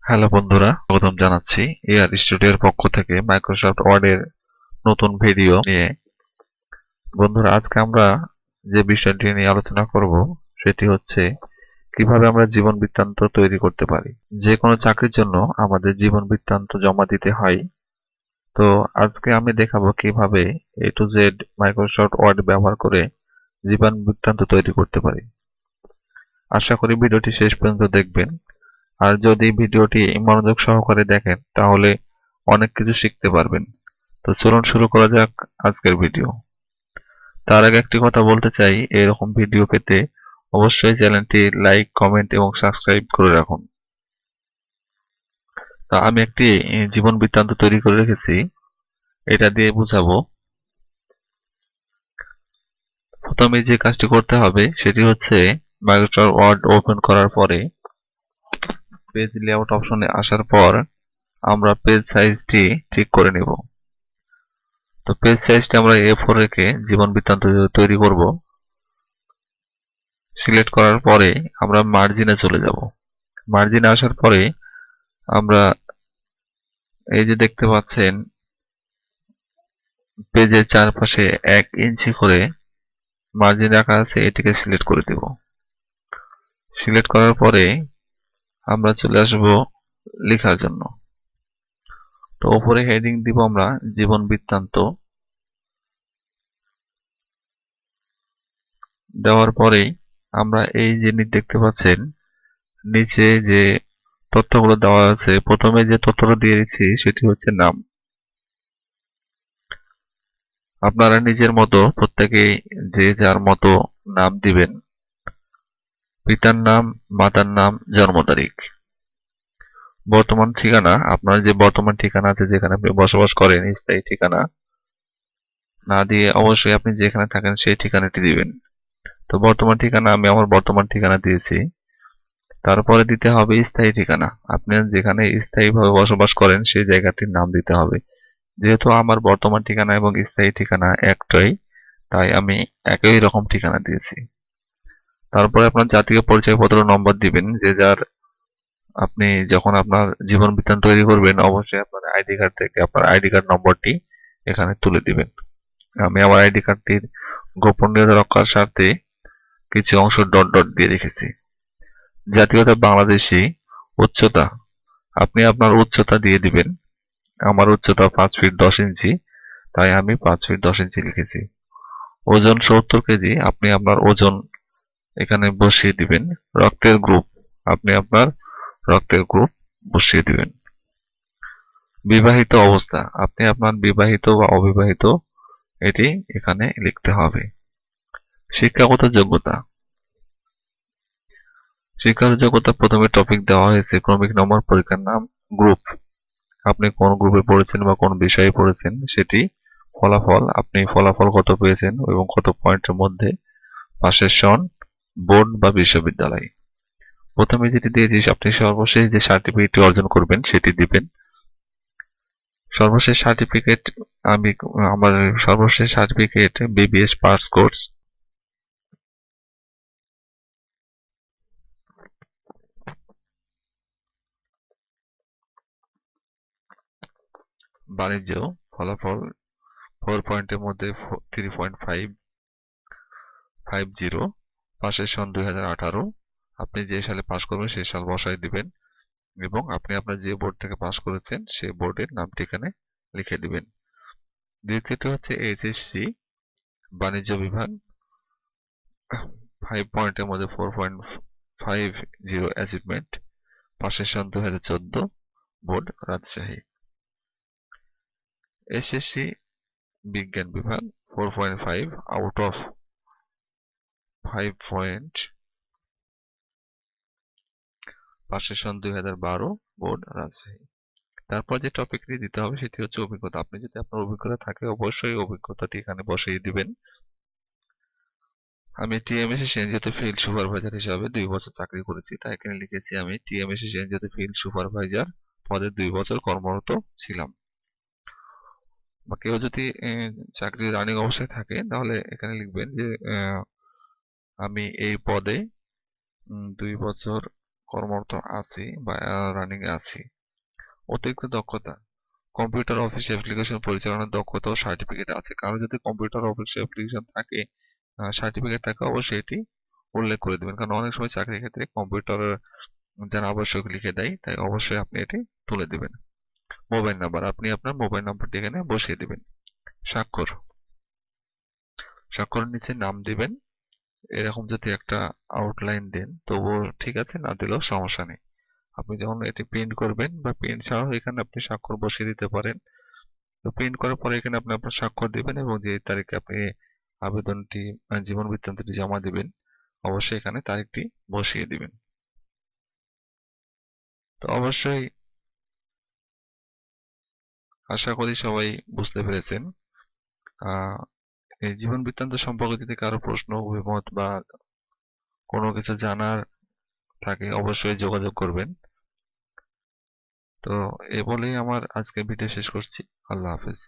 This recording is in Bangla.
হ্যালো বন্ধুরা, স্বাগতম জানাচ্ছি এআর স্টুডিওর পক্ষ থেকে মাইক্রোসফট ওয়ার্ডের নতুন ভিডিও নিয়ে। বন্ধুরা, আজকে আমরা যে বিষয়টি নিয়ে আলোচনা করব সেটি হচ্ছে কিভাবে আমরা জীবন বৃত্তান্ত তৈরি করতে পারি। যে কোনো চাকরির জন্য আমাদের জীবন বৃত্তান্ত জমা দিতে হয়। তো আজকে আমি দেখাবো কিভাবে এ টু জেড মাইক্রোসফট ওয়ার্ড ব্যবহার করে জীবন বৃত্তান্ত তৈরি করতে পারি। আশা করি ভিডিওটি শেষ পর্যন্ত দেখবেন। আর যদি ভিডিওটি মনোযোগ সহকারে দেখেন তাহলে অনেক কিছু শিখতে পারবেন। তো চলুন শুরু করা যাক আজকের ভিডিও। তার আগে একটি কথা বলতে চাই, এরকম ভিডিও পেতে অবশ্যই চ্যানেলটি লাইক, কমেন্ট এবং সাবস্ক্রাইব করে রাখুন। তো আমি একটি জীবন বৃত্তান্ত তৈরি করে রেখেছি, এটা দিয়ে বুঝাবো। প্রথমে যে কাজটি করতে হবে সেটি হচ্ছে মাইক্রোসফট ওয়ার্ড ওপেন করার পরে পেজ লেআউট অপশনে আসার পর আমরা পেজ সাইজটি ঠিক করে নেব। তো পেজ সাইজটা আমরা A4 রেখে জীবন বৃত্তান্ত তৈরি করব। সিলেক্ট করার পরে আমরা মার্জিনে চলে যাব। মার্জিনে আসার পরে আমরা এই যে দেখতে পাচ্ছেন পেজের চারপাশে 1 ইঞ্চি করে মার্জিন রাখা আছে, এটিকে সিলেক্ট করে দেব। সিলেক্ট করার পরে আমরা চলে আসব লেখার জন্য। তো উপরে হেডিং দিব আমরা জীবন বৃত্তান্ত। দেওয়ার পরেই আমরা এই যে দেখতে পাচ্ছেন নিচে যে তথ্যগুলো দেওয়া আছে, প্রথমে যে তথ্যটা দিয়ে দিচ্ছি সেটি হচ্ছে নাম। আপনারা নিজের মতো প্রত্যেকেই যে যার মতো নাম দিবেন। পিতার নাম, মাতার নাম, জন্ম তারিখ। বর্তমান ঠিকানা, আপনার যে বর্তমান ঠিকানা আছে যেখানে আপনি বসবাস করেন, স্থায়ী ঠিকানা না দিয়ে অবশ্যই আপনি যেখানে থাকেন সেই ঠিকানাটি দিবেন। তো বর্তমান ঠিকানা আমি আমার বর্তমান ঠিকানা দিয়েছি। তারপরে দিতে হবে স্থায়ী ঠিকানা। আপনি যেখানে স্থায়ীভাবে বসবাস করেন সেই জায়গাটির নাম দিতে হবে। যেহেতু আমার বর্তমান ঠিকানা এবং স্থায়ী ঠিকানা একটাই, তাই আমি একই রকম ঠিকানা দিয়েছি। তারপরে আপনার জাতীয় পরিচয়পত্র নম্বর দিবেন। যে যার আপনি যখন আপনার জীবন বৃত্তান্ত তৈরি করবেন অবশ্যই আপনার আইডি কার্ড থেকে আপনার আইডি কার্ড নম্বরটি এখানে তুলে দিবেন। আমি আমার আইডি কার্ডটির গোপনীয়তা রক্ষার স্বার্থে কিছু অংশ ডট ডট দিয়ে রেখেছি। জাতীয়তা বাংলাদেশী। উচ্চতা, আপনি আপনার উচ্চতা দিয়ে দিবেন। আমার উচ্চতা 5 ফিট 10 ইঞ্চি, তাই আমি 5 ফিট 10 ইঞ্চি লিখেছি। ওজন 70 কেজি, আপনি আপনার ওজন এখানে বসিয়ে দিবেন। রক্তের গ্রুপ, আপনি আপনার রক্তের গ্রুপ বসিয়ে দিবেন। বিবাহিত অবস্থা, আপনি আপনার বিবাহিত বা অবিবাহিত এটি এখানে লিখতে হবে। শিক্ষাগত যোগ্যতা, শিক্ষাগত যোগ্যতা প্রথমে টপিক দেওয়া হয়েছে ক্রমিক নম্বর, পরীক্ষার নাম, গ্রুপ, আপনি কোন গ্রুপে পড়েছেন বা কোন বিষয়ে পড়েছেন সেটি, ফলাফল, আপনি ফলাফল কত পেয়েছেন এবং কত পয়েন্টের মধ্যে, পাশের সন, বোর্ড বা বিশ্ববিদ্যালয়। প্রথমে যেটি দিয়েছি আপনি সর্বশেষ যে সার্টিফিকেটটি অর্জন করবেন সেটি দিবেন। সর্বশেষ সার্টিফিকেট, আমি আমার সর্বশেষ সার্টিফিকেট বিবিএস পাস কোর্স। বাণিজ্য, ফলাফল 4 পয়েন্টের মধ্যে 3.550। পাশের সন 2018। আপনি যে সালে পাস করবেন সেই সাল বসায় দিবেন এবং আপনি আপনার যে বোর্ড থেকে পাস করেছেন সেই বোর্ডের নামটি এখানে লিখে দিবেন। দ্বিতীয়টি হচ্ছে এইচএসসি বাণিজ্য বিভাগ, 5 পয়েন্টের মধ্যে 4.50 অ্যাচিভমেন্ট। পাশের সন 2014, বোর্ড রাজশাহী। এসএসসি বিজ্ঞান বিভাগ 4.5 আউট অফ 5 পয়েন্ট। পাশের সন 2012, বোর্ড রাজশাহী। তারপর যে টপিকটি দিতে হবে সেটি হচ্ছে অভিজ্ঞতা। আপনি যদি আপনার অভিজ্ঞতা থাকে অবশ্যই অভিজ্ঞতাটি এখানে বসিয়ে দিবেন। আমি টিএমএসসি সেনজিওতে ফিল্ড সুপারভাইজার হিসাবে 2 বছর চাকরি করেছি, তাই এখানে লিখেছি আমি টিএমএসসি সেনজিওতে ফিল্ড সুপারভাইজার পদে 2 বছর কর্মরত ছিলাম। বা কেউ যদি চাকরি রানিং অবস্থায় থাকে তাহলে এখানে লিখবেন যে আমি এই পদে 2 বছর কর্মরত আছি বা রানিং এ আছি। অতিরিক্ত দক্ষতা, কম্পিউটার অফিস অ্যাপ্লিকেশন পরিচালনার দক্ষতা ও সার্টিফিকেট আছে। কারো যদি কম্পিউটার অফিস অ্যাপ্লিকেশন থাকে, সার্টিফিকেট থাকে, অবশ্যই এটি উল্লেখ করে দিবেন। কারণ অনেক সময় চাকরির ক্ষেত্রে কম্পিউটারের যেন আবশ্যক লিখে দেয়, তাই অবশ্যই আপনি এটি তুলে দিবেন। মোবাইল নাম্বার, আপনি আপনার মোবাইল নাম্বারটি এখানে বসিয়ে দিবেন। স্বাক্ষর, স্বাক্ষরের নিচে নাম দিবেন। এরকম যদি একটা আউটলাইন দেন তবুও ঠিক আছে, না দিলেও সমস্যা নেই। আপনি যখন এটি প্রিন্ট করবেন বা প্রিন্ট ছাড়াও এখানে আপনি স্বাক্ষর বসিয়ে দিতে পারেন। তো প্রিন্ট করার পরে এখানে আপনি আপনার স্বাক্ষর দিবেন এবং যে তারিখে আপনি আবেদনটি জীবন বৃত্তান্তটি জমা দিবেন, অবশ্যই এখানে তারিখটি বসিয়ে দিবেন। তো অবশ্যই আশা করি সবাই বুঝতে পেরেছেন। আহ এই জীবন বৃত্তান্ত সম্পর্কে যদি কারো প্রশ্ন, অভিমত বা কোনো কিছু জানার থাকে অবশ্যই যোগাযোগ করবেন। তো এ বলেই আমার আজকের ভিডিও শেষ করছি। আল্লাহ হাফেজ।